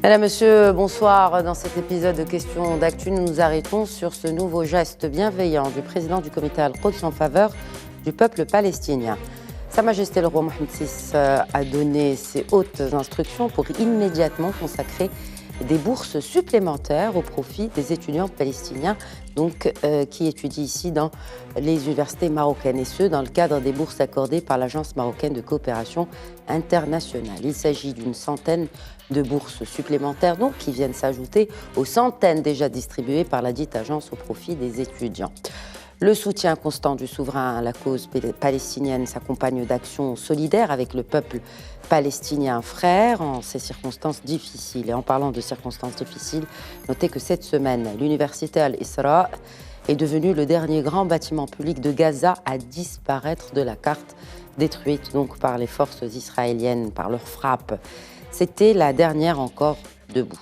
Mesdames, Messieurs, bonsoir. Dans cet épisode de Questions d'actu, nous nous arrêtons sur ce nouveau geste bienveillant du président du comité Al-Quds en faveur du peuple palestinien. Sa Majesté le roi Mohammed VI a donné ses hautes instructions pour immédiatement consacrer des bourses supplémentaires au profit des étudiants palestiniens qui étudient ici dans les universités marocaines, et ce, dans le cadre des bourses accordées par l'Agence marocaine de coopération internationale. Il s'agit d'une centaine de bourses supplémentaires qui viennent s'ajouter aux centaines déjà distribuées par la dite agence au profit des étudiants. Le soutien constant du souverain à la cause palestinienne s'accompagne d'actions solidaires avec le peuple palestinien frère en ces circonstances difficiles. Et en parlant de circonstances difficiles, notez que cette semaine, l'université Al-Isra est devenue le dernier grand bâtiment public de Gaza à disparaître de la carte, détruite donc par les forces israéliennes, par leurs frappes. C'était la dernière encore debout.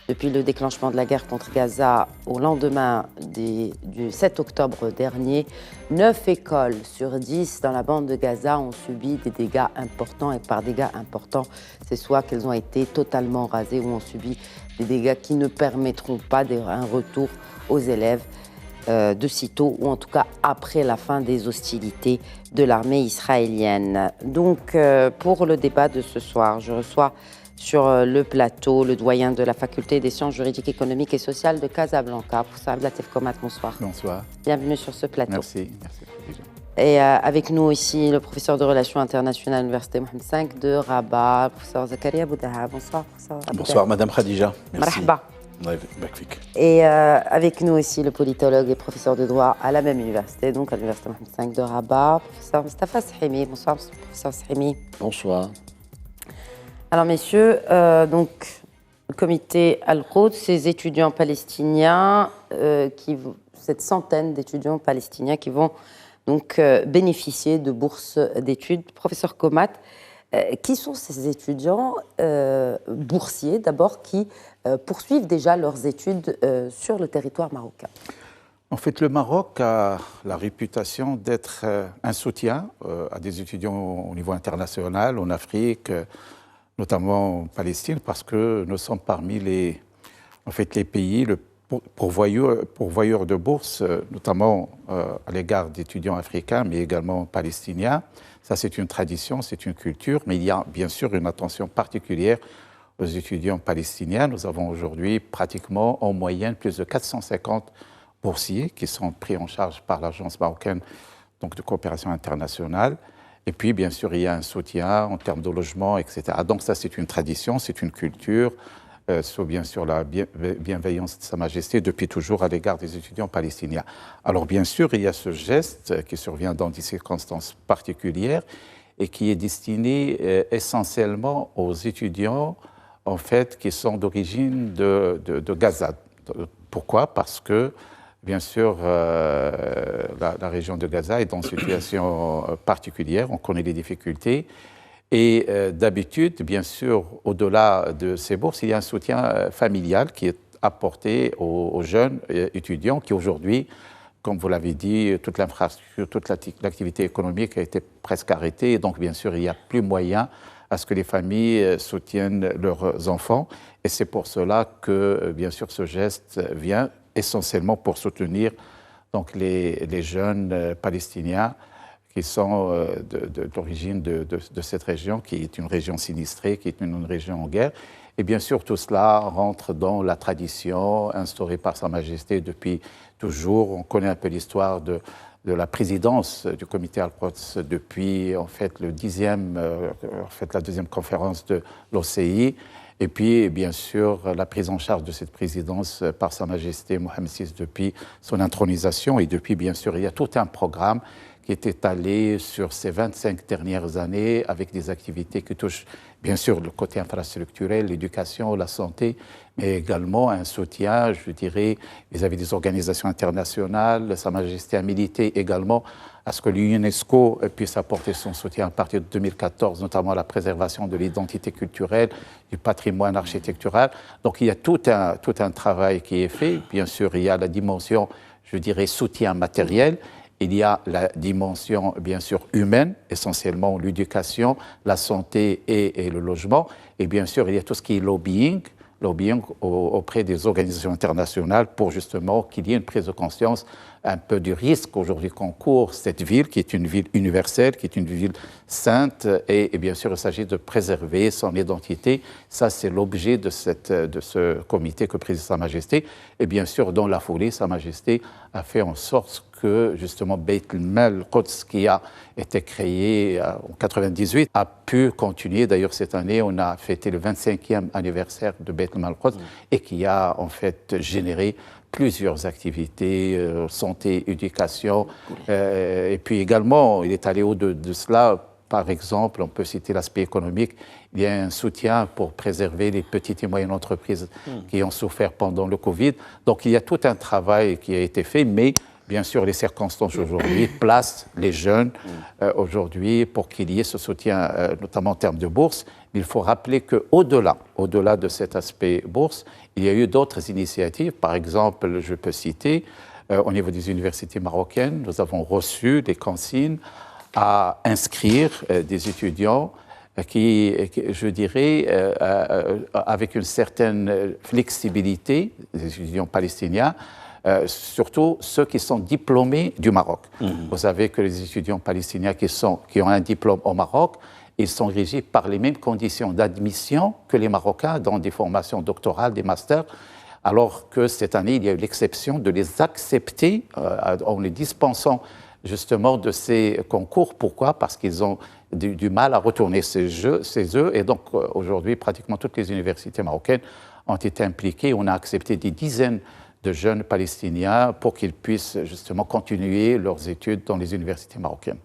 Depuis le déclenchement de la guerre contre Gaza au lendemain du 7 octobre dernier, 9 écoles sur 10 dans la bande de Gaza ont subi des dégâts importants. Et par dégâts importants, c'est soit qu'elles ont été totalement rasées ou ont subi des dégâts qui ne permettront pas un retour aux élèves de sitôt, ou en tout cas après la fin des hostilités de l'armée israélienne. Donc, pour le débat de ce soir, je reçois sur le plateau le doyen de la faculté des sciences juridiques, économiques et sociales de Casablanca, Professeur Abdelatif Komat. Bonsoir. Bonsoir. Bienvenue sur ce plateau. Merci. Et avec nous ici, le professeur de relations internationales à l'université Mohammed V de Rabat, professeur Zakaria Boudaha. Bonsoir, professeur. Bonsoir, Madame Khadija. Merci. Marhaba. Et avec nous aussi le politologue et professeur de droit à la même université, donc à l'université Mohammed V de Rabat, professeur Mustafa Sahimi. Bonsoir, professeur Sahimi. Bonsoir. Alors, messieurs, donc, le comité Al-Quds, ces étudiants palestiniens, cette centaine d'étudiants palestiniens qui vont donc bénéficier de bourses d'études. Professeur Komat, qui sont ces étudiants boursiers, d'abord, qui poursuivent déjà leurs études sur le territoire marocain? En fait, le Maroc a la réputation d'être un soutien à des étudiants au niveau international, en Afrique, notamment en Palestine, parce que nous sommes parmi les pays pourvoyeurs de bourses, notamment à l'égard d'étudiants africains, mais également palestiniens. Ça, c'est une tradition, c'est une culture, mais il y a bien sûr une attention particulière aux étudiants palestiniens. Nous avons aujourd'hui pratiquement en moyenne plus de 450 boursiers qui sont pris en charge par l'Agence marocaine de coopération internationale. Et puis, bien sûr, il y a un soutien en termes de logement, etc. Donc ça, c'est une tradition, c'est une culture, sous bien sûr la bienveillance de Sa Majesté depuis toujours à l'égard des étudiants palestiniens. Alors, bien sûr, il y a ce geste qui survient dans des circonstances particulières et qui est destiné essentiellement aux étudiants, en fait, qui sont d'origine de Gaza. Pourquoi? Parce que bien sûr, la région de Gaza est dans une situation particulière, on connaît les difficultés. Et d'habitude, bien sûr, au-delà de ces bourses, il y a un soutien familial qui est apporté aux jeunes étudiants qui aujourd'hui, comme vous l'avez dit, toute l'infrastructure, toute l'activité économique a été presque arrêtée. Et donc, bien sûr, il n'y a plus moyen à ce que les familles soutiennent leurs enfants. Et c'est pour cela que, bien sûr, ce geste vient essentiellement pour soutenir donc, les jeunes palestiniens qui sont d'origine de cette région, qui est une région sinistrée, qui est une région en guerre. Et bien sûr, tout cela rentre dans la tradition instaurée par Sa Majesté depuis toujours. On connaît un peu l'histoire de la présidence du comité Al-Quds depuis en fait, la deuxième conférence de l'OCI. Et puis, bien sûr, la prise en charge de cette présidence par Sa Majesté Mohammed VI depuis son intronisation. Et depuis, bien sûr, il y a tout un programme qui est étalé sur ces 25 dernières années avec des activités qui touchent, bien sûr, le côté infrastructurel, l'éducation, la santé, mais également un soutien, je dirais, vis-à-vis des organisations internationales. Sa Majesté a milité également à ce que l'UNESCO puisse apporter son soutien à partir de 2014, notamment à la préservation de l'identité culturelle, du patrimoine architectural. Donc il y a tout un travail qui est fait. Bien sûr, il y a la dimension, je dirais, soutien matériel. il y a la dimension, bien sûr, humaine, essentiellement l'éducation, la santé et le logement. Et bien sûr, il y a tout ce qui est lobbying auprès des organisations internationales pour justement qu'il y ait une prise de conscience un peu du risque aujourd'hui qu'encourt cette ville, qui est une ville universelle, qui est une ville sainte, et bien sûr, il s'agit de préserver son identité. Ça, c'est l'objet de ce comité que préside Sa Majesté. Et bien sûr, dans la foulée, Sa Majesté a fait en sorte que, justement, Beit al-Quds, qui a été créé en 1998, a pu continuer. D'ailleurs, cette année, on a fêté le 25e anniversaire de Beit al-Quds et qui a, en fait, généré plusieurs activités, santé, éducation, et puis également, il est allé au-delà de cela. Par exemple, on peut citer l'aspect économique. Il y a un soutien pour préserver les petites et moyennes entreprises qui ont souffert pendant le Covid. Donc, il y a tout un travail qui a été fait, mais bien sûr, les circonstances aujourd'hui placent les jeunes aujourd'hui pour qu'il y ait ce soutien, notamment en termes de bourse. Il faut rappeler qu'au-delà de cet aspect bourse, il y a eu d'autres initiatives. Par exemple, je peux citer, au niveau des universités marocaines, nous avons reçu des consignes à inscrire des étudiants qui, je dirais, avec une certaine flexibilité, des étudiants palestiniens, surtout ceux qui sont diplômés du Maroc. Vous savez que les étudiants palestiniens qui ont un diplôme au Maroc, ils sont régis par les mêmes conditions d'admission que les Marocains dans des formations doctorales, des masters, alors que cette année, il y a eu l'exception de les accepter en les dispensant justement de ces concours. Pourquoi? Parce qu'ils ont du mal à retourner chez eux. Et donc, aujourd'hui, pratiquement toutes les universités marocaines ont été impliquées. On a accepté des dizaines de jeunes Palestiniens pour qu'ils puissent justement continuer leurs études dans les universités marocaines.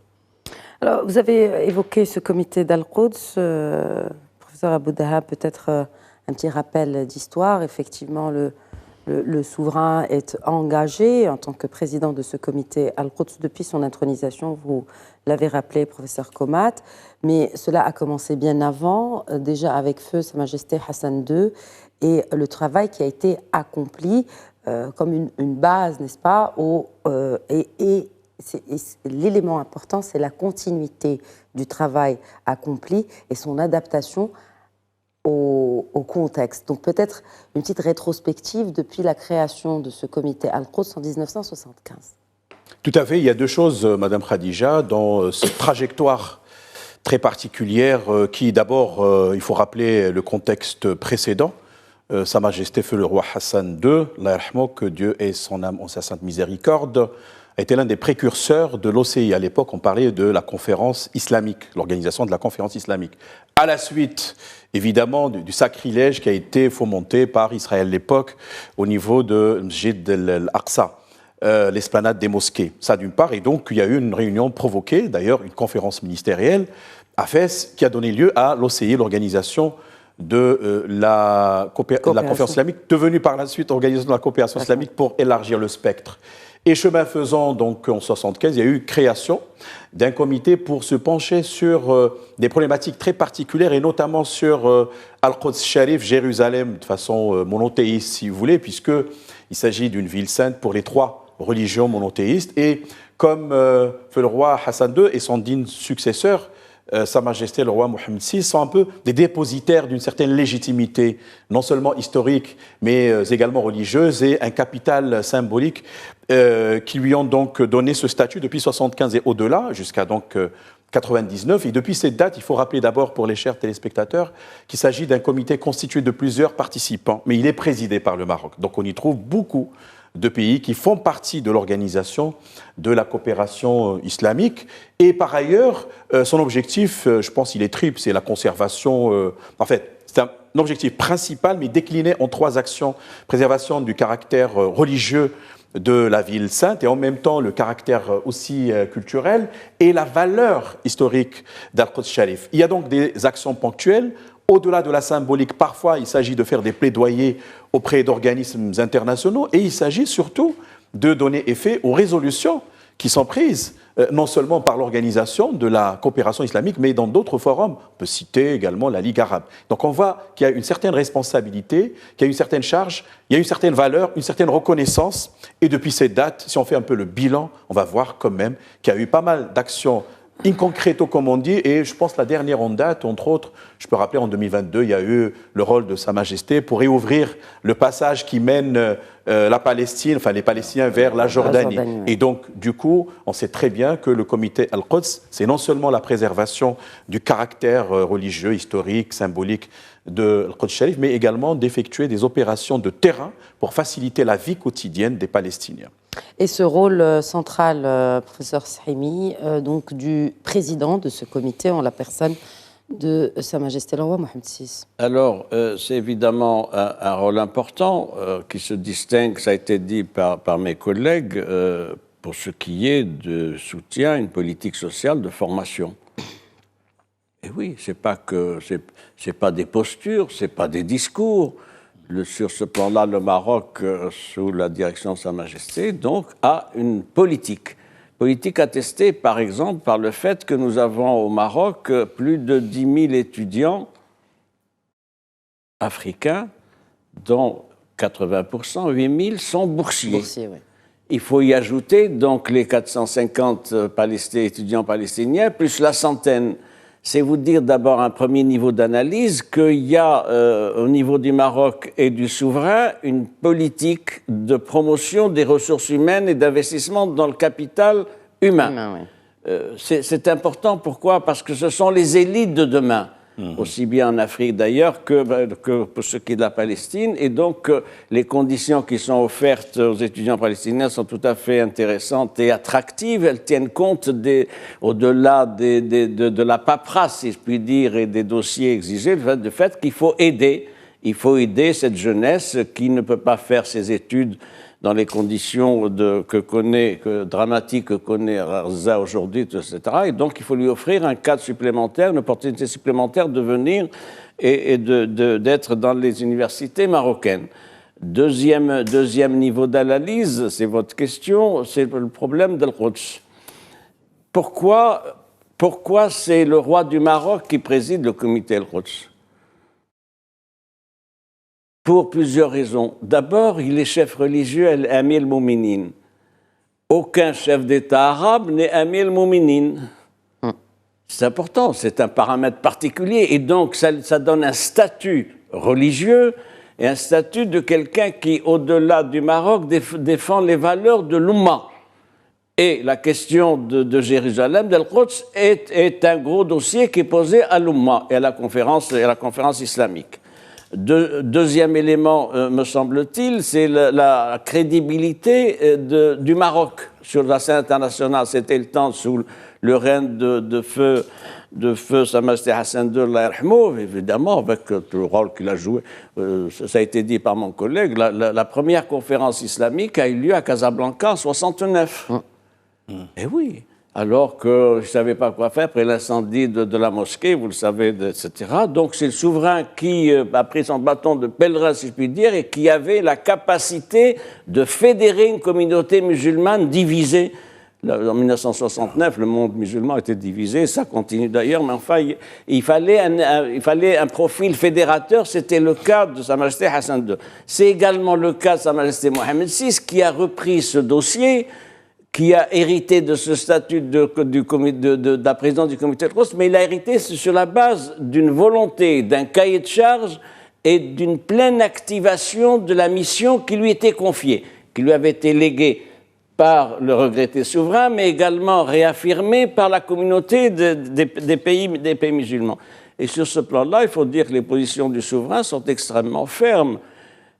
Alors, vous avez évoqué ce comité d'Al-Quds, professeur Abou Daha, peut-être un petit rappel d'histoire. Effectivement, le souverain est engagé en tant que président de ce comité Al-Quds depuis son intronisation, vous l'avez rappelé, professeur Komat, mais cela a commencé bien avant, déjà avec feu Sa Majesté Hassan II, et le travail qui a été accompli comme une base, n'est-ce pas, l'élément important, c'est la continuité du travail accompli et son adaptation au contexte. Donc peut-être une petite rétrospective depuis la création de ce comité Al-Quds en 1975. Tout à fait. Il y a deux choses, Madame Khadija, dans cette trajectoire très particulière qui, d'abord, il faut rappeler le contexte précédent. Sa Majesté Feu le roi Hassan II, que Dieu ait son âme en sa sainte miséricorde, a été l'un des précurseurs de l'OCI. À l'époque, on parlait de la conférence islamique, l'organisation de la conférence islamique. À la suite, évidemment, du sacrilège qui a été fomenté par Israël à l'époque au niveau de Masjid al-Aqsa, l'esplanade des mosquées. Ça, d'une part. Et donc, il y a eu une réunion provoquée, d'ailleurs, une conférence ministérielle à Fès, qui a donné lieu à l'OCI, l'organisation de la conférence islamique, devenue par la suite organisation de la coopération islamique pour élargir le spectre. Et chemin faisant, donc en 1975, il y a eu création d'un comité pour se pencher sur des problématiques très particulières et notamment sur Al-Quds Sharif, Jérusalem, de façon monothéiste, si vous voulez, puisqu'il s'agit d'une ville sainte pour les trois religions monothéistes. Et comme le roi Hassan II et son digne successeur, Sa Majesté le roi Mohammed VI, sont un peu des dépositaires d'une certaine légitimité, non seulement historique, mais également religieuse, et un capital symbolique qui lui ont donc donné ce statut depuis 1975 et au-delà, jusqu'à donc 1999. Et depuis cette date, il faut rappeler d'abord pour les chers téléspectateurs qu'il s'agit d'un comité constitué de plusieurs participants, mais il est présidé par le Maroc. Donc on y trouve beaucoup de pays qui font partie de l'organisation de la coopération islamique. Et par ailleurs, son objectif, je pense qu'il est triple, c'est la conservation, en fait, c'est un objectif principal, mais décliné en trois actions. Préservation du caractère religieux de la ville sainte et en même temps le caractère aussi culturel et la valeur historique d'Al-Quds Sharif. Il y a donc des actions ponctuelles. Au-delà de la symbolique, parfois, il s'agit de faire des plaidoyers auprès d'organismes internationaux et il s'agit surtout de donner effet aux résolutions qui sont prises, non seulement par l'organisation de la coopération islamique, mais dans d'autres forums. On peut citer également la Ligue arabe. Donc on voit qu'il y a une certaine responsabilité, qu'il y a une certaine charge, il y a une certaine valeur, une certaine reconnaissance. Et depuis cette date, si on fait un peu le bilan, on va voir quand même qu'il y a eu pas mal d'actions in concreto, comme on dit, et je pense que la dernière en date, entre autres, je peux rappeler en 2022, il y a eu le rôle de Sa Majesté pour réouvrir le passage qui mène la Palestine, enfin les Palestiniens vers la Jordanie. Et donc, du coup, on sait très bien que le comité Al-Quds, c'est non seulement la préservation du caractère religieux, historique, symbolique de Al-Quds Sharif, mais également d'effectuer des opérations de terrain pour faciliter la vie quotidienne des Palestiniens. Et ce rôle central, professeur Sahimi, donc du président de ce comité en la personne de Sa Majesté le Roi Mohammed VI. Alors, c'est évidemment un rôle important qui se distingue, ça a été dit par mes collègues, pour ce qui est de soutien à une politique sociale de formation. Et oui, c'est pas des postures, c'est pas des discours. Sur ce plan-là, le Maroc, sous la direction de Sa Majesté, donc, a une politique. Politique attestée, par exemple, par le fait que nous avons au Maroc plus de 10 000 étudiants africains, dont 80%, 8 000 sont boursiers. Oui. Il faut y ajouter donc les 450 étudiants palestiniens, plus la centaine. C'est vous dire d'abord un premier niveau d'analyse qu'il y a au niveau du Maroc et du souverain une politique de promotion des ressources humaines et d'investissement dans le capital humain. Oui. C'est important, pourquoi? Parce que ce sont les élites de demain, aussi bien en Afrique d'ailleurs que pour ce qui est de la Palestine. Et donc les conditions qui sont offertes aux étudiants palestiniens sont tout à fait intéressantes et attractives. Elles tiennent compte au-delà de la paperasse, si je puis dire, et des dossiers exigés, du fait qu'il faut aider. Il faut aider cette jeunesse qui ne peut pas faire ses études dans les conditions dramatiques que connaît Gaza aujourd'hui, etc. Et donc, il faut lui offrir un cadre supplémentaire, une opportunité supplémentaire de venir et d'être dans les universités marocaines. Deuxième niveau d'analyse, c'est votre question, c'est le problème d'Al-Quds. Pourquoi c'est le roi du Maroc qui préside le comité Al-Quds ? Pour plusieurs raisons. D'abord, il est chef religieux, Amir al-Mouminin. Aucun chef d'État arabe n'est Amir al-Mouminin. C'est important, c'est un paramètre particulier. Et donc, ça donne un statut religieux et un statut de quelqu'un qui, au-delà du Maroc, défend les valeurs de l'Oumma. Et la question de Jérusalem, d'Al-Quds, est un gros dossier qui est posé à l'Oumma et à la conférence islamique. Deuxième élément, me semble-t-il, c'est la crédibilité du Maroc sur la scène internationale. C'était le temps sous le règne de feu Sa Majesté Hassan II, évidemment, avec le rôle qu'il a joué. Ça a été dit par mon collègue, la première conférence islamique a eu lieu à Casablanca en 1969. Et oui, alors que je ne savais pas quoi faire après l'incendie de la mosquée, vous le savez, etc. Donc c'est le souverain qui a pris son bâton de pèlerin, si je puis dire, et qui avait la capacité de fédérer une communauté musulmane divisée. En 1969, le monde musulman était divisé, ça continue d'ailleurs, mais enfin, il fallait un profil fédérateur, c'était le cas de Sa Majesté Hassan II. C'est également le cas de Sa Majesté Mohammed VI, qui a repris ce dossier, qui a hérité de ce statut de la présidence du comité de Quds, mais il a hérité sur la base d'une volonté, d'un cahier de charges et d'une pleine activation de la mission qui lui était confiée, qui lui avait été léguée par le regretté souverain, mais également réaffirmée par la communauté des pays musulmans. Et sur ce plan-là, il faut dire que les positions du souverain sont extrêmement fermes.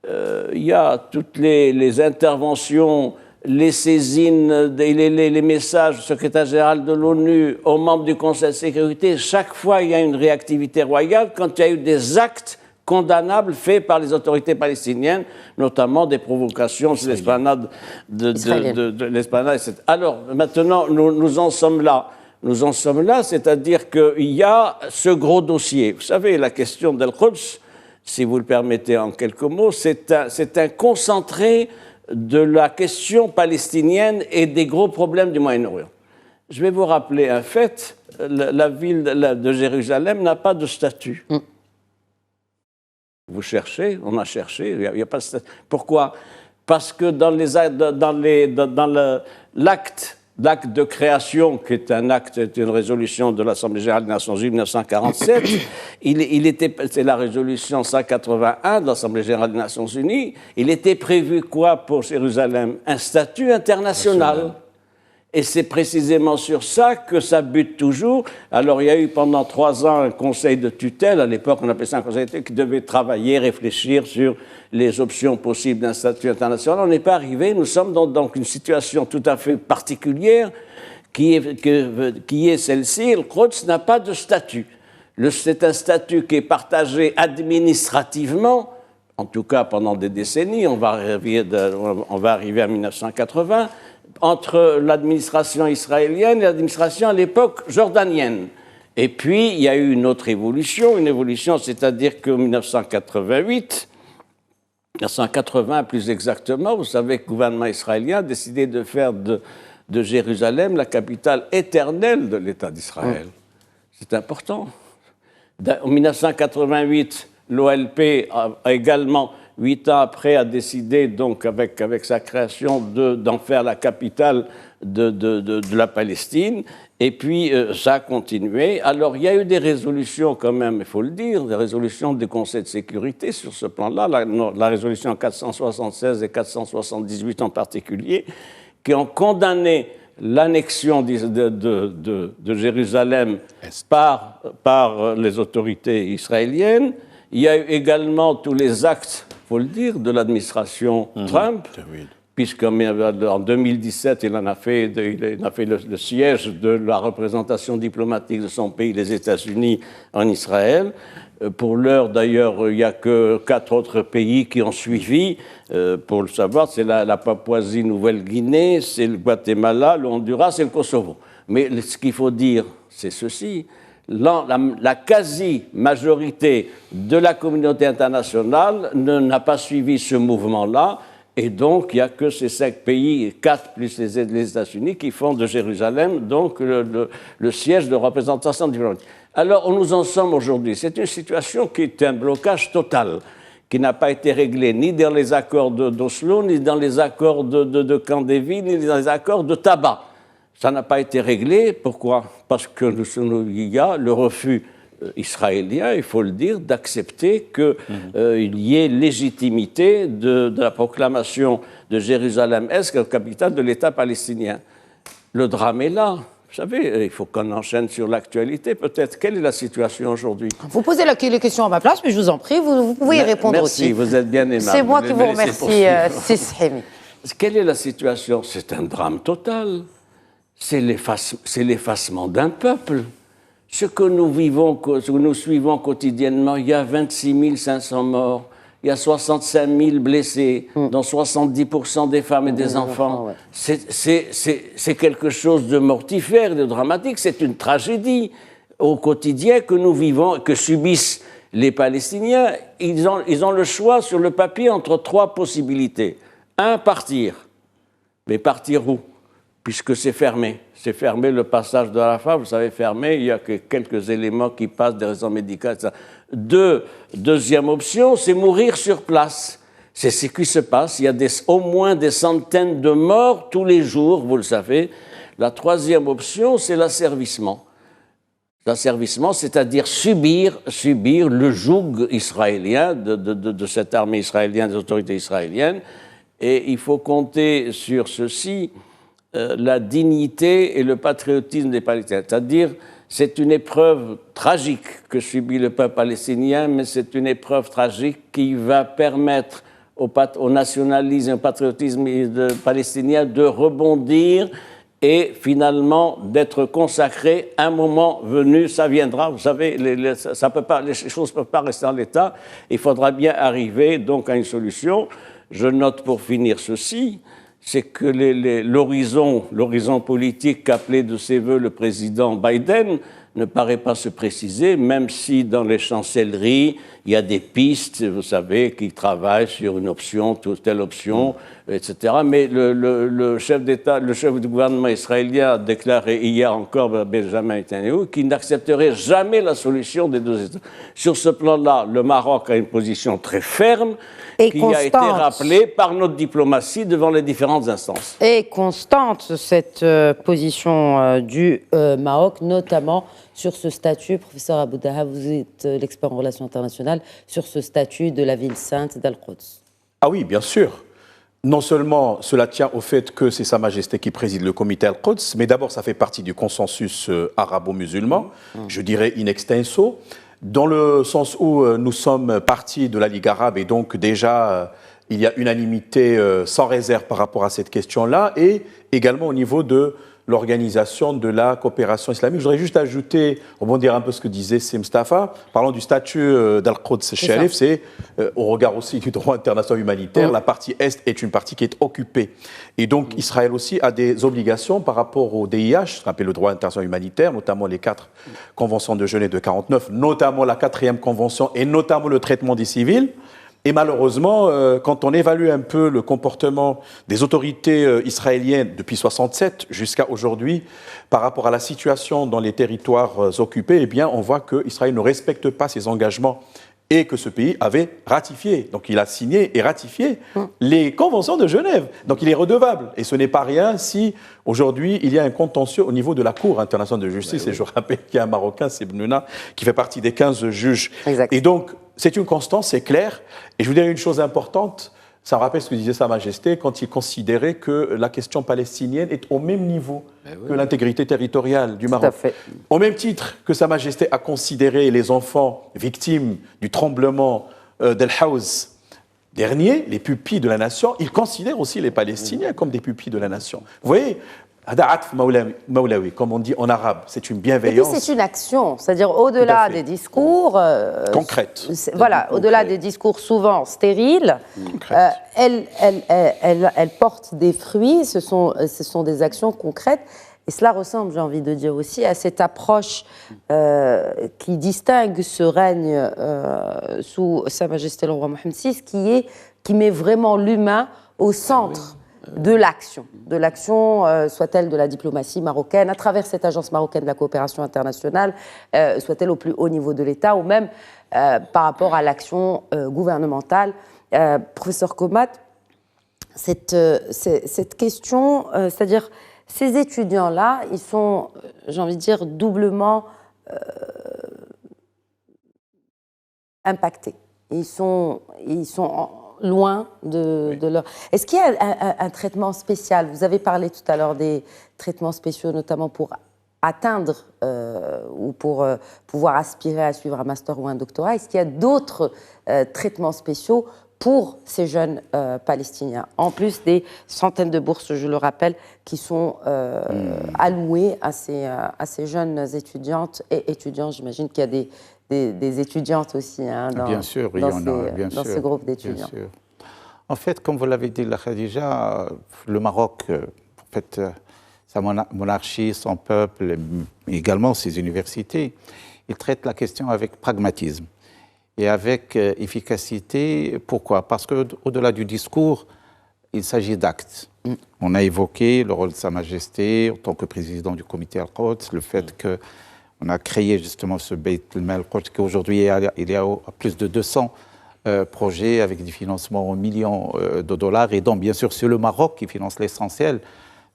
Il y a toutes les interventions, les saisines, les messages du secrétaire général de l'ONU aux membres du Conseil de sécurité. Chaque fois, il y a une réactivité royale quand il y a eu des actes condamnables faits par les autorités palestiniennes, notamment des provocations sur l'esplanade de l'esplanade, etc. Alors, maintenant, nous en sommes là. Nous en sommes là, c'est-à-dire qu'il y a ce gros dossier. Vous savez, la question d'Al-Quds, si vous le permettez en quelques mots, c'est un concentré de la question palestinienne et des gros problèmes du Moyen-Orient. Je vais vous rappeler un fait, la ville de Jérusalem n'a pas de statut. Vous cherchez, on a cherché, il n'y a pas de statut. Pourquoi ? Parce que dans l'acte de création, qui est un acte, une résolution de l'Assemblée générale des Nations unies 1947, c'est la résolution 181 de l'Assemblée générale des Nations unies, il était prévu quoi pour Jérusalem ? Un statut international. Et c'est précisément sur ça que ça bute toujours. Alors, il y a eu pendant 3 ans un conseil de tutelle, à l'époque on appelait ça un conseil de tutelle, qui devait travailler, réfléchir sur les options possibles d'un statut international. On n'est pas arrivé, nous sommes dans donc une situation tout à fait particulière qui est celle-ci. Le Quds n'a pas de statut. C'est un statut qui est partagé administrativement, en tout cas pendant des décennies, on va arriver à 1980, entre l'administration israélienne et l'administration à l'époque jordanienne. Et puis, il y a eu une autre évolution, c'est-à-dire qu'en 1980 plus exactement, vous savez que le gouvernement israélien a décidé de faire de Jérusalem la capitale éternelle de l'État d'Israël. C'est important. En 1988, l'OLP a également, 8 ans après, a décidé, donc, avec sa création, d'en faire la capitale de la Palestine. Et puis, ça a continué. Alors, il y a eu des résolutions, quand même, il faut le dire, des résolutions du Conseil de sécurité sur ce plan-là, la résolution 476 et 478 en particulier, qui ont condamné l'annexion de Jérusalem par les autorités israéliennes. Il y a eu également tous les actes, il faut le dire, de l'administration Trump, puisqu'en 2017, il a fait le siège de la représentation diplomatique de son pays, les États-Unis, en Israël. Pour l'heure, d'ailleurs, il n'y a que 4 autres pays qui ont suivi. Pour le savoir, c'est la Papouasie-Nouvelle-Guinée, c'est le Guatemala, le Honduras et le Kosovo. Mais ce qu'il faut dire, c'est ceci. La quasi-majorité de la communauté internationale n'a pas suivi ce mouvement-là, et donc il n'y a que ces 5 pays, 4 plus les États-Unis, qui font de Jérusalem donc le siège de représentation diplomatique. Alors, où nous en sommes aujourd'hui ? C'est une situation qui est un blocage total, qui n'a pas été réglé ni dans les accords d'Oslo, ni dans les accords de Camp David, ni dans les accords de Tabat. Ça n'a pas été réglé. Pourquoi ? Parce qu'il y a le refus israélien, il faut le dire, d'accepter qu'il y ait légitimité de la proclamation de Jérusalem-Est comme capitale de l'État palestinien. Le drame est là. Vous savez, il faut qu'on enchaîne sur l'actualité, peut-être. Quelle est la situation aujourd'hui ? Vous posez les questions à ma place, mais je vous en prie, vous pouvez y répondre aussi. Merci, vous êtes bien aimable. C'est moi qui vous remercie, Sishemi. Quelle est la situation ? C'est un drame total. C'est l'effacement d'un peuple. Ce que nous suivons quotidiennement, il y a 26 500 morts. Il y a 65 000 blessés, dont 70% des femmes et des enfants. Ouais. C'est quelque chose de mortifère, de dramatique. C'est une tragédie au quotidien que nous vivons, que subissent les Palestiniens. Ils ont le choix sur le papier entre 3 possibilités. 1, partir. Mais partir où ? Puisque c'est fermé. C'est fermé, le passage de Rafah, vous savez, fermé. Il y a que quelques éléments qui passent, des raisons médicales, etc. Deuxième option, c'est mourir sur place. C'est ce qui se passe. Il y a au moins des centaines de morts tous les jours, vous le savez. La troisième option, c'est l'asservissement. L'asservissement, c'est-à-dire subir le joug israélien de cette armée israélienne, des autorités israéliennes. Et il faut compter sur ceci, la dignité et le patriotisme des Palestiniens. C'est-à-dire, c'est une épreuve tragique que subit le peuple palestinien, mais c'est une épreuve tragique qui va permettre au nationalisme et au patriotisme palestinien de rebondir et finalement d'être consacré un moment venu. Ça viendra, vous savez, les choses ne peuvent pas rester en l'état. Il faudra bien arriver donc à une solution. Je note pour finir ceci, c'est que l'horizon politique qu'appelait de ses voeux le président Biden ne paraît pas se préciser, même si dans les chancelleries, il y a des pistes, vous savez, qui travaillent sur une option, telle option. etc. Mais le chef d'État, le chef du gouvernement israélien a déclaré hier encore, Benjamin Netanyahu, qu'il n'accepterait jamais la solution des deux États. Sur ce plan-là, le Maroc a une position très ferme qui a été rappelée par notre diplomatie devant les différentes instances. Et constante, cette position du Maroc, notamment sur ce statut, professeur Abou-Daha, vous êtes l'expert en relations internationales, sur ce statut de la ville sainte d'Al-Quds. Ah oui, bien sûr. Non seulement cela tient au fait que c'est Sa Majesté qui préside le comité Al-Quds, mais d'abord ça fait partie du consensus arabo-musulman, je dirais in extenso, dans le sens où nous sommes partis de la Ligue arabe et donc déjà il y a unanimité sans réserve par rapport à cette question-là et également au niveau de l'organisation de la coopération islamique. Je voudrais juste ajouter, rebondir un peu ce que disait Mustafa, parlant du statut d'Al-Quds Sharif, c'est au regard aussi du droit international humanitaire, la partie Est est une partie qui est occupée. Et donc Israël aussi a des obligations par rapport au DIH, ce qu'on appelle le droit international humanitaire, notamment les 4 conventions de Genève de 49, notamment la 4e convention et notamment le traitement des civils. Et malheureusement, quand on évalue un peu le comportement des autorités israéliennes depuis 1967 jusqu'à aujourd'hui par rapport à la situation dans les territoires occupés, eh bien, on voit qu'Israël ne respecte pas ses engagements et que ce pays avait ratifié. Donc il a signé et ratifié les conventions de Genève. Donc il est redevable. Et ce n'est pas rien si aujourd'hui il y a un contentieux au niveau de la Cour internationale de justice. Et je rappelle qu'il y a un Marocain, c'est Benouna, qui fait partie des 15 juges. Exact. Et donc c'est une constance, c'est clair. Et je vous dirais une chose importante, ça me rappelle ce que disait Sa Majesté quand il considérait que la question palestinienne est au même niveau que l'intégrité territoriale du Maroc. Tout à fait. Au même titre que Sa Majesté a considéré les enfants victimes du tremblement d'El Haouz dernier, les pupilles de la nation, il considère aussi les Palestiniens comme des pupilles de la nation. Vous voyez, Maulawi, comme on dit en arabe, c'est une bienveillance. Et puis c'est une action, c'est-à-dire au-delà des discours concrètes. Voilà, au-delà des discours souvent stériles, elle porte des fruits. Ce sont des actions concrètes. Et cela ressemble, j'ai envie de dire aussi, à cette approche qui distingue ce règne sous Sa Majesté le roi Mohammed VI, qui met vraiment l'humain au centre. De l'action, soit-elle de la diplomatie marocaine, à travers cette agence marocaine de la coopération internationale, soit-elle au plus haut niveau de l'État, ou même par rapport à l'action gouvernementale. Professeur Komat, cette question, c'est-à-dire ces étudiants-là, ils sont, j'ai envie de dire, doublement impactés. Ils sont loin de leur... Est-ce qu'il y a un traitement spécial? Vous avez parlé tout à l'heure des traitements spéciaux, notamment pour atteindre ou pour pouvoir aspirer à suivre un master ou un doctorat. Est-ce qu'il y a d'autres traitements spéciaux pour ces jeunes Palestiniens, en plus des centaines de bourses, je le rappelle, qui sont allouées à ces jeunes étudiantes et étudiants? J'imagine qu'il y a des étudiantes aussi dans, bien sûr, oui, dans ce groupe d'étudiants. En fait, comme vous l'avez dit, la Khadija, le Maroc, en fait, sa monarchie, son peuple, également ses universités, il traite la question avec pragmatisme et avec efficacité. Pourquoi? Parce qu'au-delà du discours, il s'agit d'actes. On a évoqué le rôle de Sa Majesté en tant que président du comité Al-Quds, le fait que on a créé justement ce Beit al-Quds qui aujourd'hui il y a plus de 200 projets avec des financements en millions de dollars et donc bien sûr c'est le Maroc qui finance l'essentiel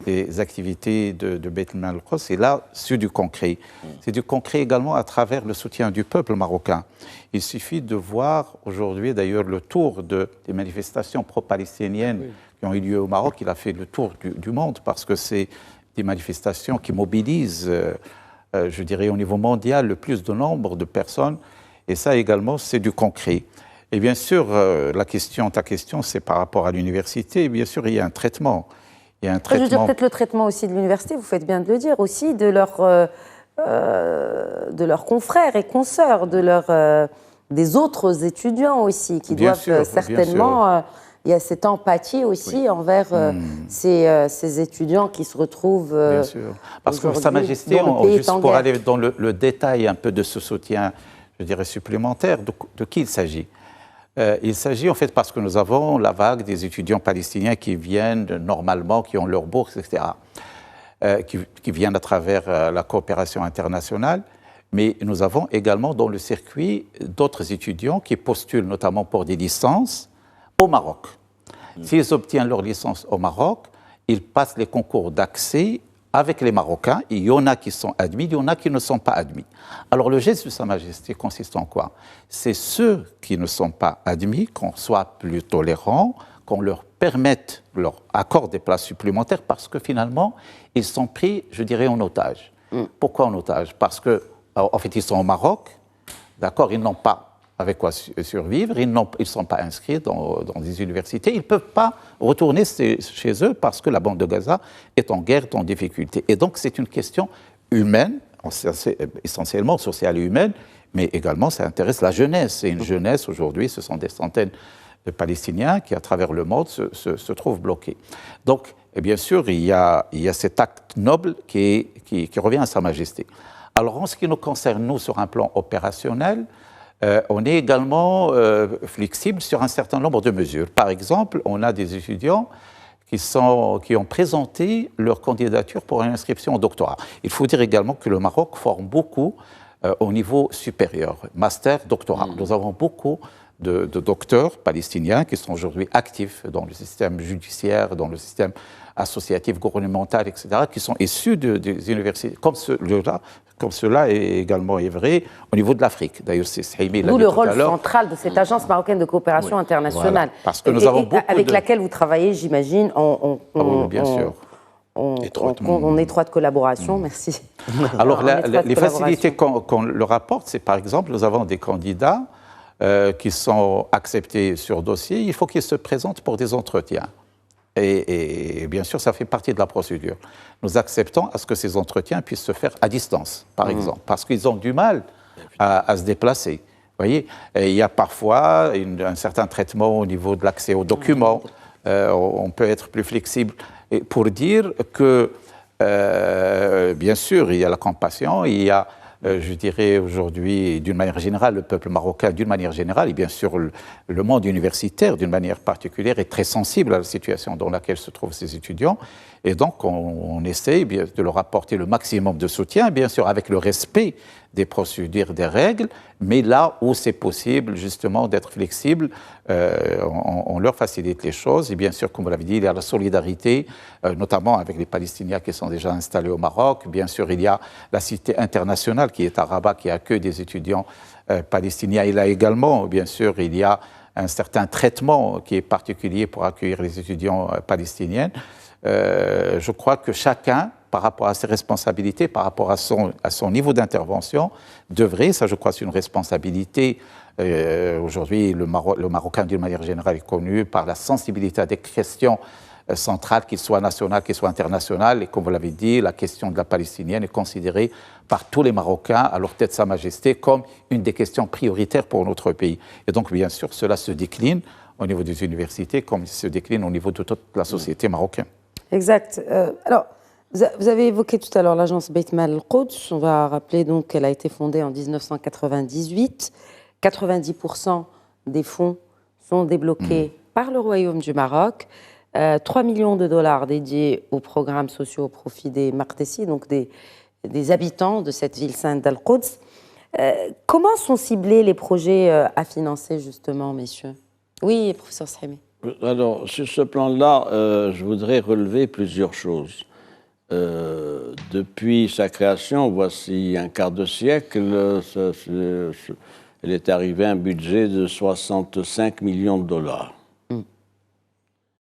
des activités de Beit al-Quds. Et là, c'est du concret. C'est du concret également à travers le soutien du peuple marocain. Il suffit de voir aujourd'hui d'ailleurs le tour des manifestations pro-palestiniennes qui ont eu lieu au Maroc. Il a fait le tour du monde parce que c'est des manifestations qui mobilisent je dirais au niveau mondial, le plus de nombre de personnes. Et ça également, c'est du concret. Et bien sûr, ta question, c'est par rapport à l'université. Bien sûr, il y a un traitement. Il y a un traitement. Je veux dire peut-être le traitement aussi de l'université, vous faites bien de le dire, aussi de leurs confrères et consoeurs, des autres étudiants aussi, qui bien doivent sûr, certainement... il y a cette empathie aussi envers ces étudiants qui se retrouvent. Bien sûr. Parce que Sa Majesté, juste pour aller dans le détail un peu de ce soutien, je dirais supplémentaire, de qui il s'agit? Il s'agit en fait parce que nous avons la vague des étudiants palestiniens qui viennent normalement, qui ont leur bourse, etc., qui viennent à travers la coopération internationale. Mais nous avons également dans le circuit d'autres étudiants qui postulent notamment pour des licences au Maroc. S'ils obtiennent leur licence au Maroc, ils passent les concours d'accès avec les Marocains. Il y en a qui sont admis, il y en a qui ne sont pas admis. Alors le geste de Sa Majesté consiste en quoi? C'est ceux qui ne sont pas admis, qu'on soit plus tolérants, qu'on leur permette, leur accorde des places supplémentaires, parce que finalement, ils sont pris, je dirais, en otage. Pourquoi en otage? Parce que, en fait, ils sont au Maroc, d'accord, ils n'ont pas avec quoi survivre, ils ne sont pas inscrits dans des universités, ils ne peuvent pas retourner chez eux parce que la bande de Gaza est en guerre, est en difficulté. Et donc c'est une question humaine, essentiellement sociale et humaine, mais également ça intéresse la jeunesse. Et une jeunesse, aujourd'hui, ce sont des centaines de Palestiniens qui, à travers le monde, se trouvent bloqués. Donc, et bien sûr, il y a cet acte noble qui revient à Sa Majesté. Alors, en ce qui nous concerne, nous, sur un plan opérationnel, on est également flexible sur un certain nombre de mesures. Par exemple, on a des étudiants qui ont présenté leur candidature pour une inscription au doctorat. Il faut dire également que le Maroc forme beaucoup au niveau supérieur, master, doctorat. Nous avons beaucoup de docteurs palestiniens qui sont aujourd'hui actifs dans le système judiciaire, dans le système associatif, gouvernemental, etc., qui sont issus des universités, comme cela est également vrai au niveau de l'Afrique. D'ailleurs, c'est Saïmi. D'où le rôle central de cette agence marocaine de coopération internationale. Voilà, parce que nous avons beaucoup avec laquelle vous travaillez, j'imagine, bien sûr. En étroite collaboration, merci. Alors, les facilités qu'on leur apporte, c'est par exemple, nous avons des candidats qui sont acceptés sur dossier, il faut qu'ils se présentent pour des entretiens. Et bien sûr, ça fait partie de la procédure. Nous acceptons à ce que ces entretiens puissent se faire à distance, par exemple, parce qu'ils ont du mal à se déplacer. Vous voyez, et il y a parfois un certain traitement au niveau de l'accès aux documents. On peut être plus flexible. Et pour dire que, bien sûr, il y a la compassion, il y a, je dirais aujourd'hui, d'une manière générale, le peuple marocain, d'une manière générale, et bien sûr le monde universitaire, d'une manière particulière, est très sensible à la situation dans laquelle se trouvent ces étudiants. Et donc, on essaie de leur apporter le maximum de soutien, bien sûr, avec le respect des procédures, des règles, mais là où c'est possible, justement, d'être flexible, on leur facilite les choses. Et bien sûr, comme vous l'avez dit, il y a la solidarité, notamment avec les Palestiniens qui sont déjà installés au Maroc. Bien sûr, il y a la Cité internationale qui est à Rabat, qui accueille des étudiants palestiniens. Et là également, bien sûr, il y a un certain traitement qui est particulier pour accueillir les étudiants palestiniens. Je crois que chacun, par rapport à ses responsabilités, par rapport à son niveau d'intervention, devrait, ça je crois c'est une responsabilité, aujourd'hui le Marocain d'une manière générale est connu par la sensibilité à des questions centrales, qu'elles soient nationales, qu'elles soient internationales, et comme vous l'avez dit, la question de la palestinienne est considérée par tous les Marocains, à leur tête Sa Majesté, comme une des questions prioritaires pour notre pays. Et donc bien sûr, cela se décline au niveau des universités, comme il se décline au niveau de toute la société marocaine. Exact. Alors, vous avez évoqué tout à l'heure l'agence Beit Mal Al-Quds. On va rappeler donc qu'elle a été fondée en 1998. 90% des fonds sont débloqués par le Royaume du Maroc. 3 millions de dollars dédiés aux programmes sociaux au profit des Martessi, donc des habitants de cette ville sainte d'Al-Quds. Comment sont ciblés les projets à financer, justement, messieurs? Oui, professeur Saïmi. Alors, sur ce plan-là, je voudrais relever plusieurs choses. Depuis sa création, voici un quart de siècle, il est arrivé à un budget de 65 millions de dollars.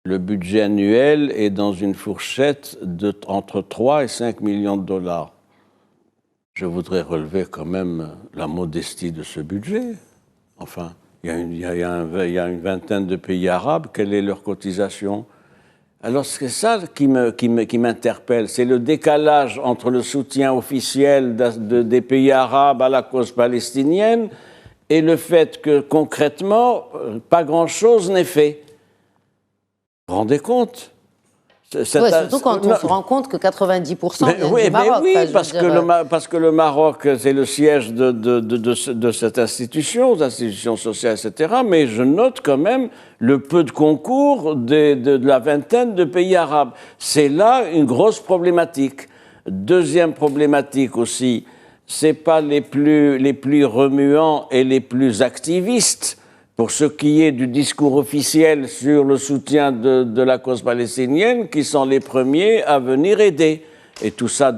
Le budget annuel est dans une fourchette entre 3 et 5 millions de dollars. Je voudrais relever quand même la modestie de ce budget. Enfin, il y a une vingtaine de pays arabes, quelle est leur cotisation? Alors c'est ça qui m'interpelle, c'est le décalage entre le soutien officiel des pays arabes à la cause palestinienne et le fait que concrètement, pas grand-chose n'est fait. Vous vous rendez compte? Surtout quand on se rend compte que 90% viennent du Maroc. Oui, parce que le Maroc, c'est le siège de cette institution, d'institutions sociales, etc. Mais je note quand même le peu de concours de la vingtaine de pays arabes. C'est là une grosse problématique. Deuxième problématique aussi, c'est pas les plus remuants et les plus activistes. Pour ce qui est du discours officiel sur le soutien de la cause palestinienne, qui sont les premiers à venir aider. Et tout ça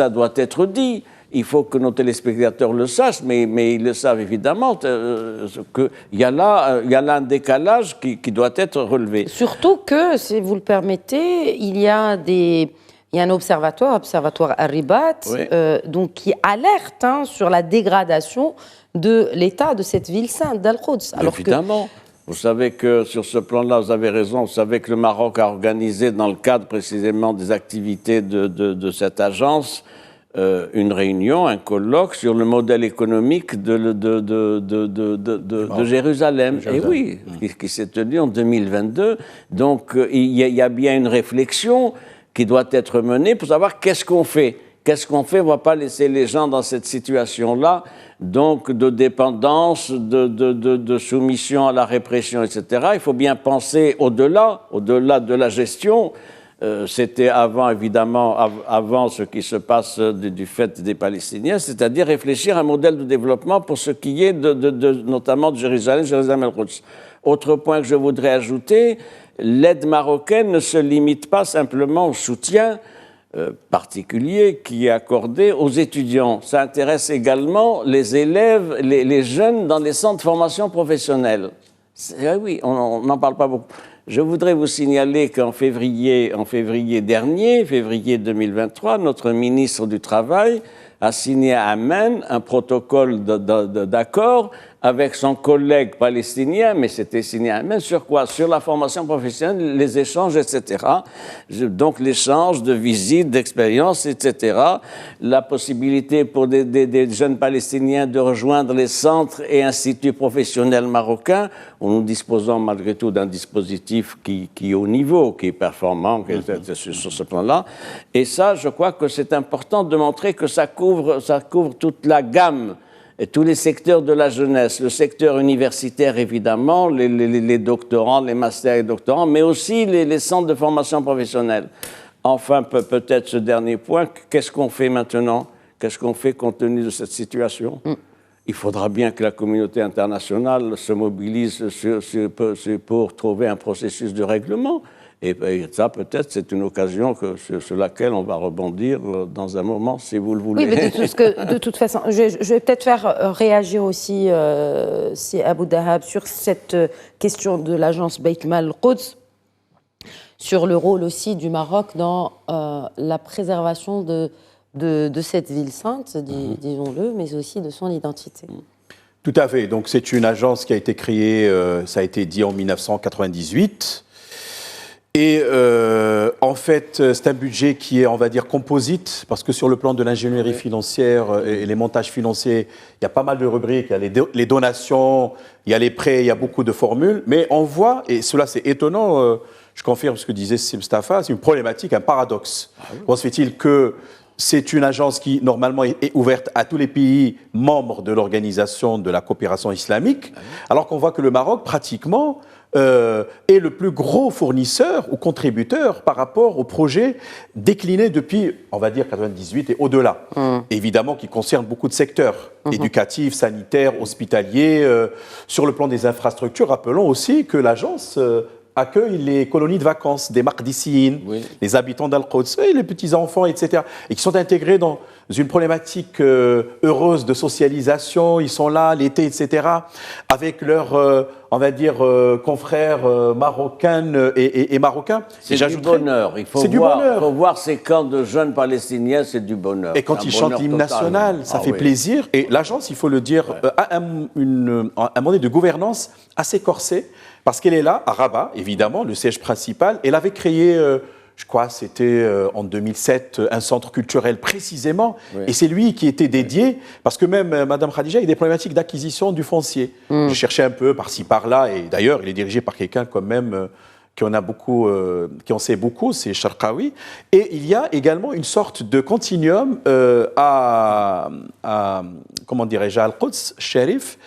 doit être dit. Il faut que nos téléspectateurs le sachent, mais ils le savent évidemment, qu'il y a là un décalage qui doit être relevé. Surtout que, si vous le permettez, il y a un observatoire Arribat, oui. Donc qui alerte sur la dégradation de l'état de cette ville sainte d'Al-Quds. Évidemment. Vous savez que sur ce plan-là, vous avez raison, vous savez que le Maroc a organisé dans le cadre précisément des activités de cette agence une réunion, un colloque sur le modèle économique de Jérusalem. Et oui, qui s'est tenu en 2022. Donc il y a bien une réflexion qui doit être menée pour savoir qu'est-ce qu'on fait. Qu'est-ce qu'on fait? On ne va pas laisser les gens dans cette situation-là, donc de dépendance, de soumission à la répression, etc. Il faut bien penser au-delà de la gestion. C'était évidemment, avant ce qui se passe du fait des Palestiniens, c'est-à-dire réfléchir à un modèle de développement pour ce qui est notamment de Jérusalem-El-Quds. Autre point que je voudrais ajouter, l'aide marocaine ne se limite pas simplement au soutien particulier qui est accordé aux étudiants. Ça intéresse également les élèves, les jeunes dans les centres de formation professionnelle. Oui, on n'en parle pas beaucoup. Je voudrais vous signaler qu'en février dernier, février 2023, notre ministre du Travail a signé à Amman un protocole d'accord avec son collègue palestinien, mais c'était signé à Amman sur quoi? Sur la formation professionnelle, les échanges, etc. Donc l'échange de visites, d'expériences, etc. La possibilité pour des jeunes Palestiniens de rejoindre les centres et instituts professionnels marocains, où nous disposons malgré tout d'un dispositif qui est au niveau, qui est performant sur ce plan-là. Et ça, je crois que c'est important de montrer que ça couvre toute la gamme et tous les secteurs de la jeunesse, le secteur universitaire évidemment, les doctorants, les masters et doctorants, mais aussi les centres de formation professionnelle. Enfin, peut-être ce dernier point, qu'est-ce qu'on fait maintenant? Qu'est-ce qu'on fait compte tenu de cette situation? Il faudra bien que la communauté internationale se mobilise pour trouver un processus de règlement. Et ça, peut-être, c'est une occasion sur laquelle on va rebondir dans un moment, si vous le voulez. Oui, mais de toute façon, je vais peut-être faire réagir aussi si Abou Dahab sur cette question de l'agence Beit Mal Quds, sur le rôle aussi du Maroc dans la préservation de cette ville sainte, disons-le, mais aussi de son identité. Tout à fait. Donc, c'est une agence qui a été créée, ça a été dit, en 1998. Et en fait, c'est un budget qui est, on va dire, composite, parce que sur le plan de l'ingénierie financière et les montages financiers, il y a pas mal de rubriques, il y a les donations, il y a les prêts, il y a beaucoup de formules, mais on voit, et cela c'est étonnant, je confirme ce que disait Mustafa, c'est une problématique, un paradoxe. Comment se fait-il que c'est une agence qui, normalement, est ouverte à tous les pays membres de l'Organisation de la coopération islamique, alors qu'on voit que le Maroc, pratiquement, est le plus gros fournisseur ou contributeur par rapport au projet décliné depuis, on va dire, 98 et au-delà. Évidemment, qui concerne beaucoup de secteurs, éducatifs, sanitaires, hospitaliers. Sur le plan des infrastructures, rappelons aussi que l'agence accueille les colonies de vacances des Maqdissines, les habitants d'Al-Quds, les petits-enfants, etc. Et qui sont intégrés dans une problématique heureuse de socialisation. Ils sont là l'été, etc. avec leurs, on va dire, confrères marocains et marocains. C'est du bonheur. Il faut voir ces camps de jeunes Palestiniens, c'est du bonheur. Et quand ils chantent l'hymne national, ça fait plaisir. Et l'agence, il faut le dire, a un modèle de gouvernance assez corsé, parce qu'elle est là, à Rabat, évidemment, le siège principal. Elle avait créé, je crois, c'était en 2007, un centre culturel précisément. Et c'est lui qui était dédié, parce que même Mme Khadija, il y a des problématiques d'acquisition du foncier. Je cherchais un peu par-ci, par-là, et d'ailleurs, il est dirigé par quelqu'un quand même qui en sait beaucoup, c'est Sharqawi. Et il y a également une sorte de continuum comment dirais-je, à Al-Quds Sharif,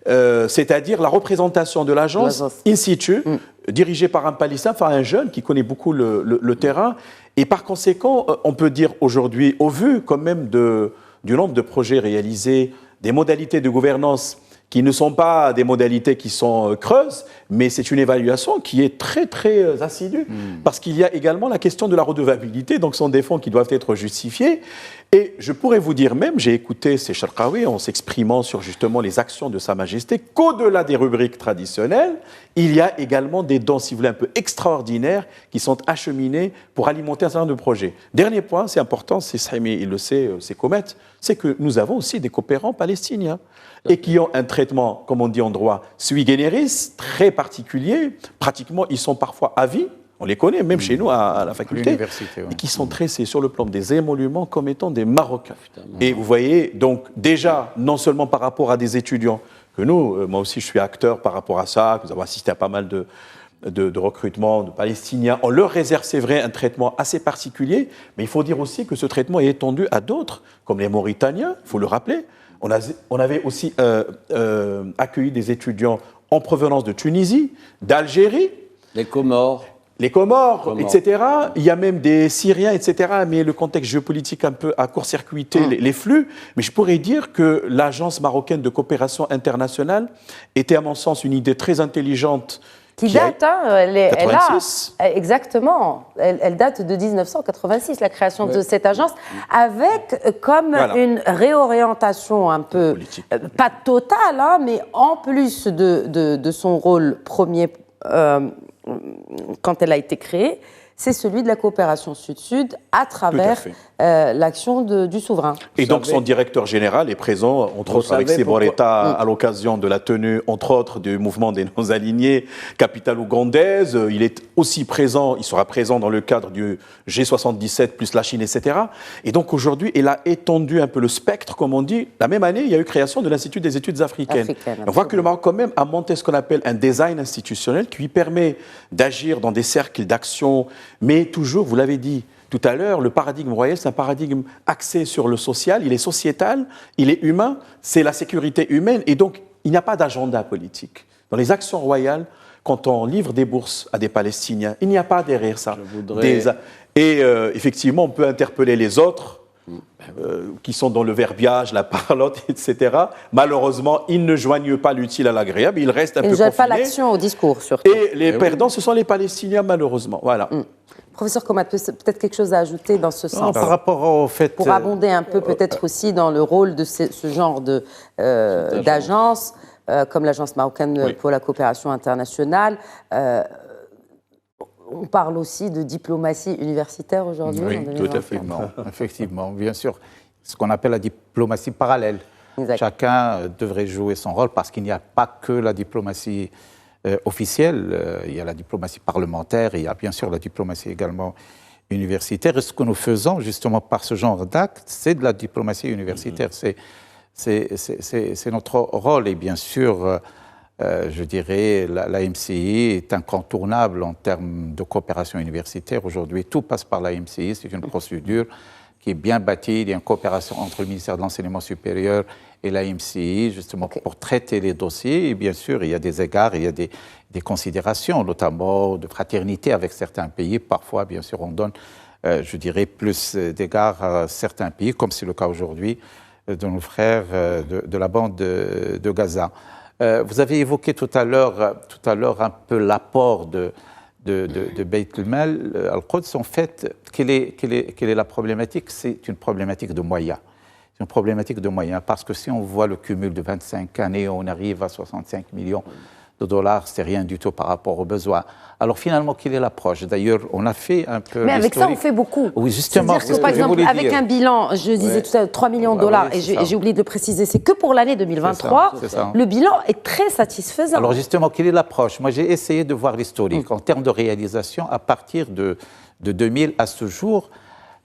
c'est-à-dire la représentation de l'agence in situ, dirigée par un Palestinien, enfin un jeune qui connaît beaucoup le terrain. Et par conséquent, on peut dire aujourd'hui, au vu quand même du nombre de projets réalisés, des modalités de gouvernance qui ne sont pas des modalités qui sont creuses, mais c'est une évaluation qui est très, très assidue, parce qu'il y a également la question de la redevabilité, donc ce sont des fonds qui doivent être justifiés. Et je pourrais vous dire même, j'ai écouté ces Sharqawi en s'exprimant sur justement les actions de Sa Majesté, qu'au-delà des rubriques traditionnelles, il y a également des dons, si vous voulez, un peu extraordinaires qui sont acheminés pour alimenter un certain nombre de projets. Dernier point, c'est important, c'est Saimi, il le sait, c'est Comet, c'est que nous avons aussi des coopérants palestiniens et qui ont un traitement, comme on dit en droit, sui generis, très particulier. Pratiquement, ils sont parfois à vie. On les connaît, même chez nous, à la faculté, et qui sont tracés sur le plan des émoluments comme étant des Marocains. Et vous voyez, donc, déjà, non seulement par rapport à des étudiants, que nous, moi aussi, je suis acteur par rapport à ça, nous avons assisté à pas mal de recrutements de Palestiniens. On leur réserve, c'est vrai, un traitement assez particulier, mais il faut dire aussi que ce traitement est étendu à d'autres, comme les Mauritaniens, il faut le rappeler. On avait aussi accueilli des étudiants en provenance de Tunisie, d'Algérie. Les Comores, etc. Il y a même des Syriens, etc. Mais le contexte géopolitique un peu a court-circuité les flux. Mais je pourrais dire que l'Agence marocaine de coopération internationale était, à mon sens, une idée très intelligente. Qui date, exactement. Elle date de 1986, la création de cette agence, avec comme une réorientation un peu, pas totale, mais en plus de son rôle premier quand elle a été créée, c'est celui de la coopération sud-sud à travers l'action du souverain. Et donc son directeur général est présent, entre autres avec Seboreta, à l'occasion de la tenue, entre autres, du mouvement des non-alignés, capitale ougandaise. Il est aussi présent, il sera présent dans le cadre du G77 plus la Chine, etc. Et donc aujourd'hui, il a étendu un peu le spectre, comme on dit. La même année, il y a eu création de l'Institut des études africaines. On voit que le Maroc, quand même, a monté ce qu'on appelle un design institutionnel qui lui permet d'agir dans des cercles d'action. Mais toujours, vous l'avez dit tout à l'heure, le paradigme royal, c'est un paradigme axé sur le social, il est sociétal, il est humain, c'est la sécurité humaine, et donc il n'y a pas d'agenda politique. Dans les actions royales, quand on livre des bourses à des Palestiniens, il n'y a pas derrière ça. Effectivement, on peut interpeller les autres, qui sont dans le verbiage, la parlotte, etc. Malheureusement, ils ne joignent pas l'utile à l'agréable, ils restent un peu confinés. Ils ne joignent pas l'action au discours, surtout. Et les perdants, ce sont les Palestiniens, malheureusement. Voilà. Professeur Comat, peut-être quelque chose à ajouter dans ce sens, par rapport au fait, pour abonder un peu peut-être aussi dans le rôle de ce genre d'agence, comme l'Agence marocaine pour la coopération internationale. On parle aussi de diplomatie universitaire aujourd'hui. Oui, tout à fait. Effectivement, bien sûr. Ce qu'on appelle la diplomatie parallèle. Exact. Chacun devrait jouer son rôle parce qu'il n'y a pas que la diplomatie officielle. Il y a la diplomatie parlementaire, il y a bien sûr la diplomatie également universitaire. Et ce que nous faisons justement par ce genre d'acte, c'est de la diplomatie universitaire. C'est notre rôle. Et bien sûr, je dirais, l'AMCI est incontournable en termes de coopération universitaire. Aujourd'hui, tout passe par l'AMCI. C'est une procédure qui est bien bâtie. Il y a une coopération entre le ministère de l'Enseignement supérieur et l'AMCI, justement pour traiter les dossiers. Et bien sûr, il y a des égards, il y a des considérations, notamment de fraternité avec certains pays. Parfois, bien sûr, on donne, je dirais, plus d'égards à certains pays, comme c'est le cas aujourd'hui de nos frères de la bande de Gaza. Vous avez évoqué tout à l'heure un peu l'apport de Beit el-Mal al-Quds. En fait, quelle est la problématique? C'est une problématique de moyens. C'est une problématique de moyens parce que si on voit le cumul de 25 années, on arrive à 65 millions de dollars, c'est rien du tout par rapport aux besoins. Alors finalement, quelle est l'approche? D'ailleurs, on a fait un peu. Mais avec ça, on fait beaucoup. Oui, justement. C'est-à-dire que, par exemple, avec un bilan, je disais tout à l'heure, 3 millions de dollars, et j'ai oublié de le préciser, c'est que pour l'année 2023, le bilan est très satisfaisant. Alors justement, quelle est l'approche? Moi, j'ai essayé de voir l'historique en termes de réalisation à partir de 2000 à ce jour.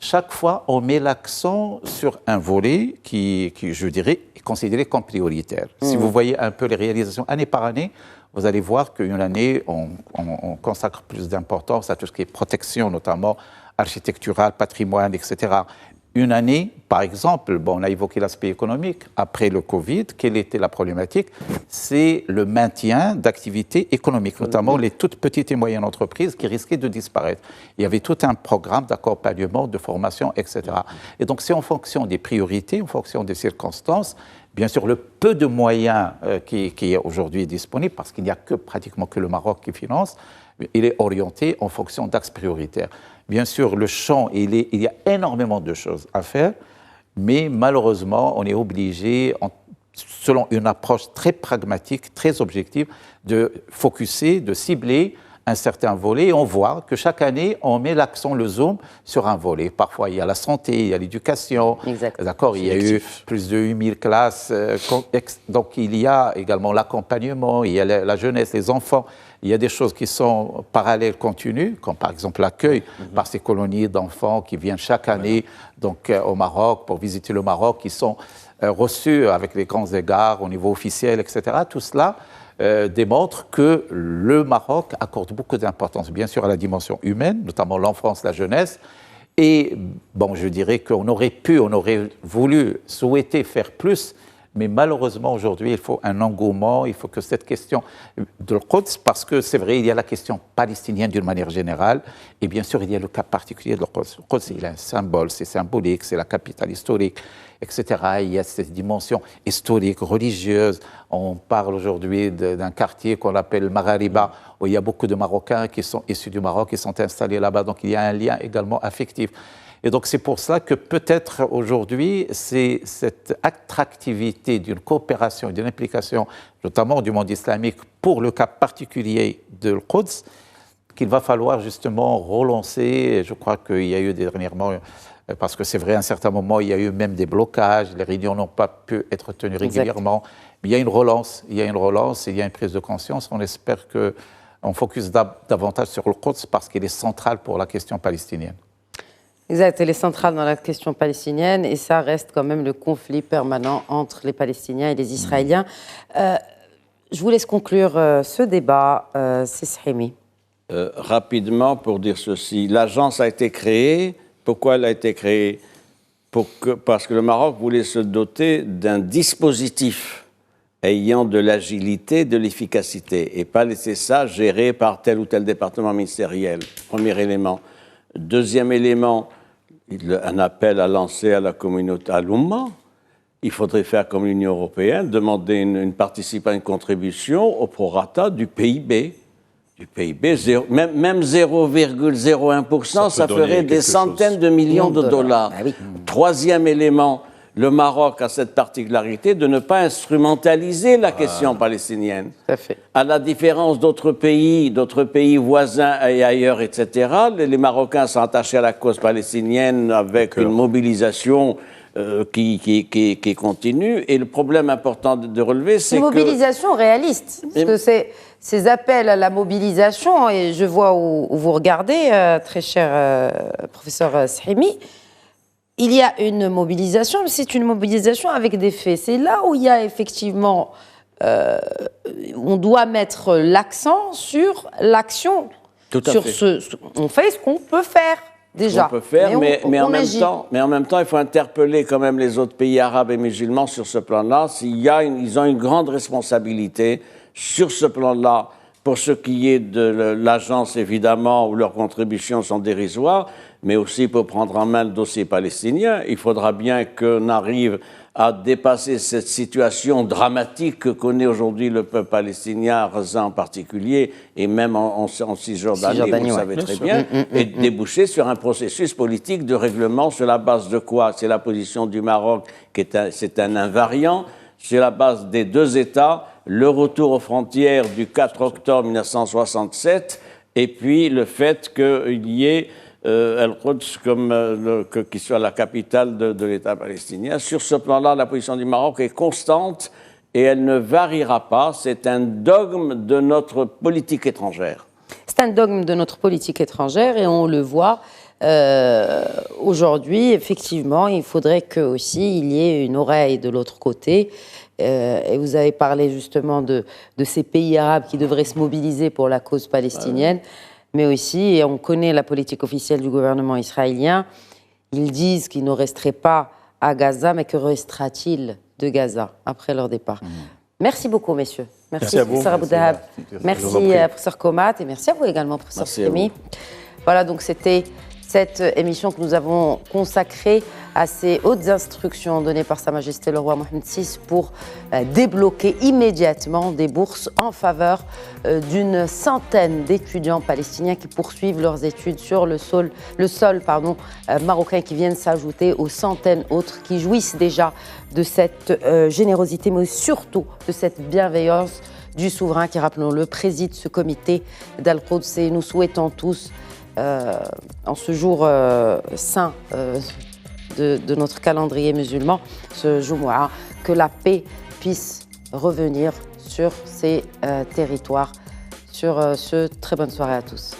Chaque fois, on met l'accent sur un volet qui, je dirais, est considéré comme prioritaire. Si vous voyez un peu les réalisations année par année, vous allez voir qu'une année, on consacre plus d'importance à tout ce qui est protection, notamment architecturale, patrimoine, etc. Une année, par exemple, on a évoqué l'aspect économique. Après le Covid, quelle était la problématique? C'est le maintien d'activités économiques, notamment les toutes petites et moyennes entreprises qui risquaient de disparaître. Il y avait tout un programme d'accompagnement, de formation, etc. Et donc, c'est en fonction des priorités, en fonction des circonstances. Bien sûr, le peu de moyens qui est aujourd'hui disponible, parce qu'il n'y a pratiquement que le Maroc qui finance, il est orienté en fonction d'axes prioritaires. Bien sûr, le champ, il y a énormément de choses à faire, mais malheureusement, on est obligé, selon une approche très pragmatique, très objective, de focuser, de cibler un certain volet. Et on voit que chaque année, on met l'accent, le zoom, sur un volet. Parfois, il y a la santé, il y a l'éducation. D'accord, il y a eu plus de 8000 classes. Donc, il y a également l'accompagnement, il y a la jeunesse, les enfants. Il y a des choses qui sont parallèles, continues, comme par exemple l'accueil par ces colonies d'enfants qui viennent chaque année donc, au Maroc pour visiter le Maroc, qui sont reçus avec les grands égards au niveau officiel, etc. Tout cela démontre que le Maroc accorde beaucoup d'importance, bien sûr, à la dimension humaine, notamment l'enfance, la jeunesse. Et je dirais qu'on aurait voulu, souhaiter faire plus. Mais malheureusement, aujourd'hui, il faut un engouement, il faut que cette question de l'Quds, parce que c'est vrai, il y a la question palestinienne d'une manière générale, et bien sûr, il y a le cas particulier de l'Quds. L'Quds, il a un symbole, c'est symbolique, c'est la capitale historique, etc. Il y a cette dimension historique, religieuse. On parle aujourd'hui d'un quartier qu'on appelle Maghariba, où il y a beaucoup de Marocains qui sont issus du Maroc, qui sont installés là-bas, donc il y a un lien également affectif. Et donc, c'est pour ça que peut-être aujourd'hui, c'est cette attractivité d'une coopération, d'une implication, notamment du monde islamique, pour le cas particulier de l'Quds, qu'il va falloir justement relancer. Je crois qu'il y a eu dernièrement, parce que c'est vrai, à un certain moment, il y a eu même des blocages, les réunions n'ont pas pu être tenues régulièrement. Mais il y a une relance, il y a une prise de conscience. On espère qu'on focus davantage sur le Quds parce qu'il est central pour la question palestinienne. Exact, elle est centrale dans la question palestinienne et ça reste quand même le conflit permanent entre les Palestiniens et les Israéliens. Je vous laisse conclure ce débat, Sisshimi. Rapidement, pour dire ceci, l'agence a été créée. Pourquoi elle a été créée? Parce que le Maroc voulait se doter d'un dispositif ayant de l'agilité, de l'efficacité, et pas laisser ça géré par tel ou tel département ministériel. Premier élément. Deuxième élément, un appel à lancer à la communauté, à l'Oumma. Il faudrait faire comme l'Union européenne, demander une participation, une contribution au prorata du PIB. Du PIB, même 0,01%, ça ferait des centaines de millions de dollars. Ah oui. Troisième élément, le Maroc a cette particularité de ne pas instrumentaliser la question palestinienne. Tout à fait. À la différence d'autres pays voisins et ailleurs, etc., les Marocains sont attachés à la cause palestinienne avec une mobilisation qui continue. Et le problème important de relever, c'est que... Une mobilisation réaliste. Parce que ces appels à la mobilisation, et je vois où vous regardez, très cher professeur Sihimi, il y a une mobilisation, mais c'est une mobilisation avec des faits. C'est là où il y a effectivement... on doit mettre l'accent sur l'action. Tout à fait. On fait ce qu'on peut faire, déjà. On peut faire, mais en même temps, il faut interpeller quand même les autres pays arabes et musulmans sur ce plan-là. Ils ont une grande responsabilité sur ce plan-là, pour ce qui est de l'agence, évidemment, où leurs contributions sont dérisoires, mais aussi pour prendre en main le dossier palestinien. Il faudra bien qu'on arrive à dépasser cette situation dramatique que connaît aujourd'hui le peuple palestinien, Gaza en particulier, et même en Cisjordanie, vous le savez très bien, et déboucher sur un processus politique de règlement sur la base de quoi? C'est la position du Maroc, c'est un invariant, sur la base des deux États, le retour aux frontières du 4 octobre 1967, et puis le fait qu'il y ait El-Quds qui soit la capitale de l'État palestinien. Sur ce plan-là, la position du Maroc est constante et elle ne variera pas. C'est un dogme de notre politique étrangère. C'est un dogme de notre politique étrangère et on le voit aujourd'hui. Effectivement, il faudrait que aussi il y ait une oreille de l'autre côté Et vous avez parlé justement de ces pays arabes qui devraient se mobiliser pour la cause palestinienne, mais aussi, et on connaît la politique officielle du gouvernement israélien, ils disent qu'il ne resterait pas à Gaza, mais que restera-t-il de Gaza après leur départ. Merci beaucoup, messieurs. Merci, professeur Abou Dahab. Merci, professeur Komat, et merci à vous également, professeur Srimi. Voilà, donc c'était cette émission que nous avons consacrée à ces hautes instructions données par Sa Majesté le roi Mohammed VI pour débloquer immédiatement des bourses en faveur d'une centaine d'étudiants palestiniens qui poursuivent leurs études sur le sol marocain, qui viennent s'ajouter aux centaines autres qui jouissent déjà de cette générosité, mais surtout de cette bienveillance du souverain qui, rappelons-le, préside ce comité d'Al-Quds. Et nous souhaitons tous, en ce jour saint de notre calendrier musulman, ce Jumu'ah, que la paix puisse revenir sur ces territoires. Sur ce, très bonne soirée à tous.